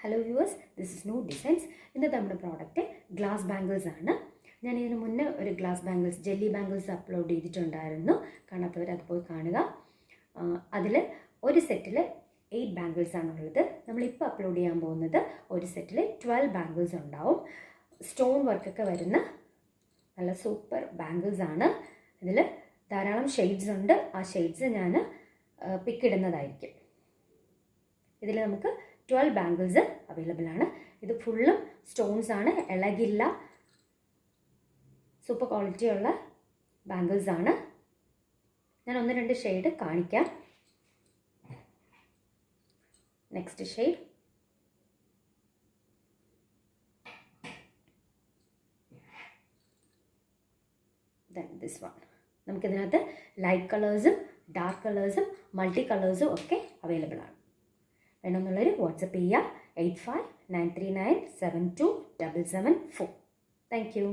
Hello viewers, this is new designs. ഇന്നത്തെ നമ്മുടെ product glass bangles ആണ്. ഞാൻ ഇതിന് മുന്നേ ഒരു glass bangles, jelly bangles upload ചെയ്തിട്ടുണ്ടായിരുന്നു. കാണാത്തവർ അത് പോയി കാണുക. അതിൽ ഒരു സെറ്റിൽ 8 ബാംഗിൾസ് ആണുള്ളത്. നമ്മളിപ്പോൾ അപ്ലോഡ് ചെയ്യാൻ പോകുന്നത് ഒരു സെറ്റിൽ 12 ബാംഗിൾസ് ഉണ്ടാവും. സ്റ്റോൺ വർക്കൊക്കെ വരുന്ന നല്ല സൂപ്പർ ബാംഗിൾസ് ആണ്. ഇതിൽ ധാരാളം ഷെയ്ഡ്സ് ഉണ്ട്. ആ ഷെയ്ഡ്സ് ഞാൻ പിക്കിടുന്നതായിരിക്കും. ഇതിൽ നമുക്ക് 12 ബാംഗിൾസ് അവൈലബിൾ ആണ്. ഇത് ഫുള്ളും സ്റ്റോൺസ് ആണ്, ഇളകില്ല, സൂപ്പർ ക്വാളിറ്റി ഉള്ള ബാംഗിൾസ് ആണ്. ഞാൻ 1-2 ഷെയ്ഡ് കാണിക്കാം. Next shade, this one. നമുക്കിതിനകത്ത് ലൈറ്റ് കളേഴ്സും ഡാർക്ക് കളേഴ്സും മൾട്ടി കളേഴ്സും ഒക്കെ അവൈലബിൾ ആണ്. വേണമെന്നുള്ളവർ വാട്സപ്പ് ചെയ്യുക 8593972774. Thank U.